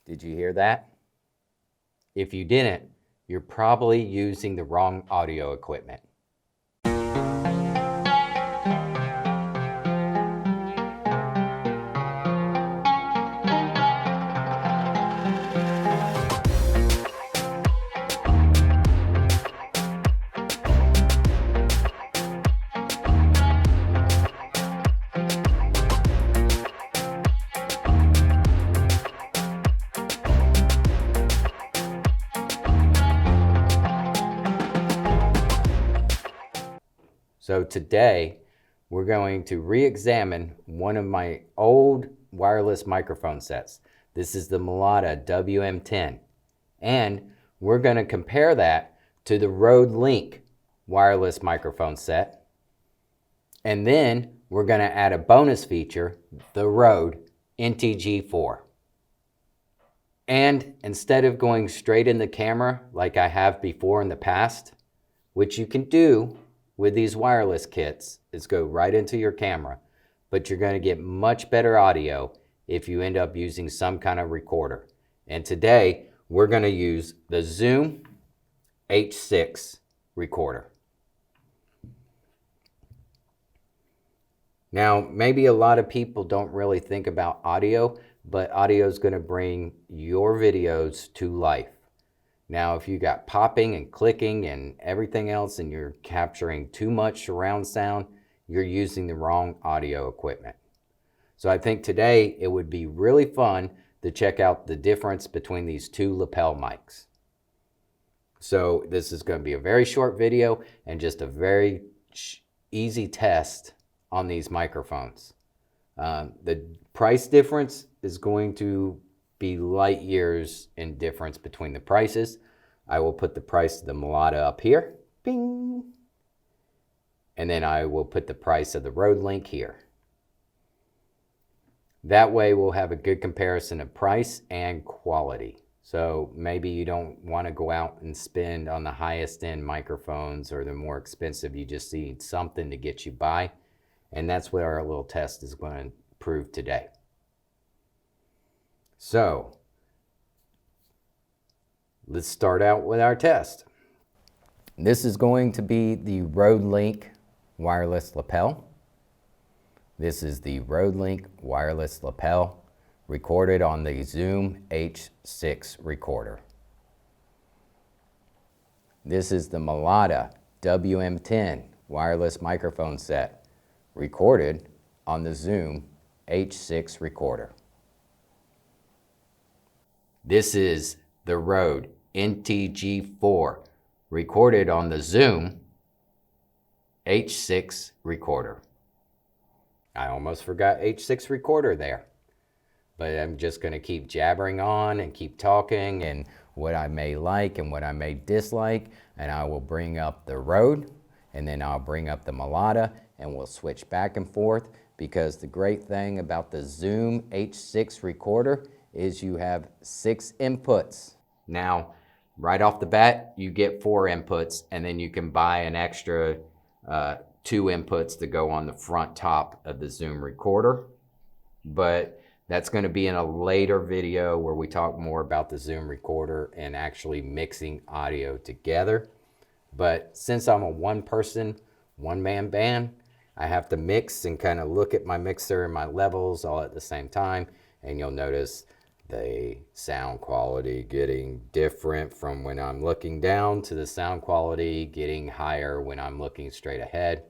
Did you hear that? If you didn't, you're probably using the wrong audio equipment. So today, we're going to re-examine one of my old wireless microphone sets. This is the Mailada WM-10. And we're going to compare that to the RodeLink wireless microphone set. And then we're going to add a bonus feature, the Rode NTG4. And instead of going straight in the camera like I have before in the past, which you can do with these wireless kits, is go right into your camera, but you're going to get much better audio if you end up using some kind of recorder. And today, we're going to use the Zoom H6 recorder. Now, maybe a lot of people don't really think about audio, but audio is going to bring your videos to life. Now, if you got popping and clicking and everything else and you're capturing too much surround sound, you're using the wrong audio equipment. So I think today it would be really fun to check out the difference between these two lapel mics. So this is going to be a very short video and just a very easy test on these microphones. The price difference is going to be light years in difference between the prices. I will put the price of the Mailada up here, bing, and then I will put the price of the RodeLink here. That way we'll have a good comparison of price and quality. So maybe you don't want to go out and spend on the highest end microphones or the more expensive, you just need something to get you by. And that's what our little test is going to prove today. So, let's start out with our test. This is going to be the RodeLink wireless lapel. This is the RodeLink wireless lapel recorded on the Zoom H6 recorder. This is the Mailada WM-10 wireless microphone set recorded on the Zoom H6 recorder. This is the Rode NTG4 recorded on the Zoom H6 recorder. I almost forgot H6 recorder there, but I'm just going to keep jabbering on and keep talking and what I may like and what I may dislike, and I will bring up the Rode and then I'll bring up the Mailada and we'll switch back and forth, because the great thing about the Zoom H6 recorder is you have 6 inputs. Now, right off the bat, you get 4 inputs, and then you can buy an extra 2 inputs to go on the front top of the Zoom recorder. But that's going to be in a later video where we talk more about the Zoom recorder and actually mixing audio together. But since I'm a one-person, one-man band, I have to mix and kind of look at my mixer and my levels all at the same time, and you'll notice the sound quality getting different from when I'm looking down to the sound quality getting higher when I'm looking straight ahead.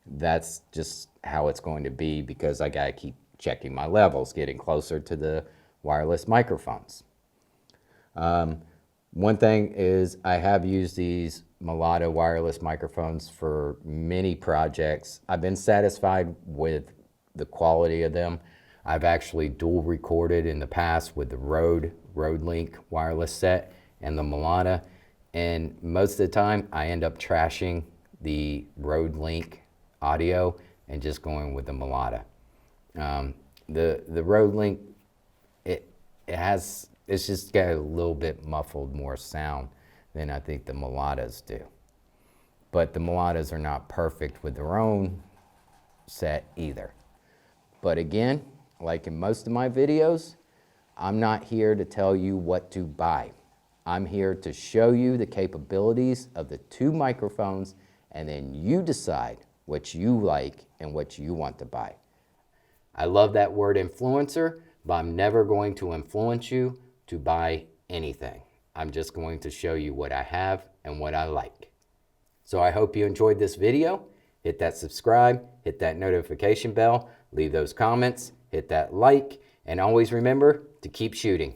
That's just how it's going to be, because I gotta keep checking my levels, getting closer to the wireless microphones. One thing is I have used these Mailada wireless microphones for many projects. I've been satisfied with the quality of them. I've actually dual recorded in the past with the RodeLink wireless set and the Mailada, and most of the time I end up trashing the RodeLink audio and just going with the Mailada. The RodeLink, it's just got a little bit muffled more sound than I think the Mailadas do. But the Mailadas are not perfect with their own set either. But again, like in most of my videos, I'm not here to tell you what to buy. I'm here to show you the capabilities of the two microphones, and then you decide what you like and what you want to buy. I love that word influencer, but I'm never going to influence you to buy anything. I'm just going to show you what I have and what I like. So I hope you enjoyed this video. Hit that subscribe, hit that notification bell, leave those comments, hit that like, and always remember to keep shooting.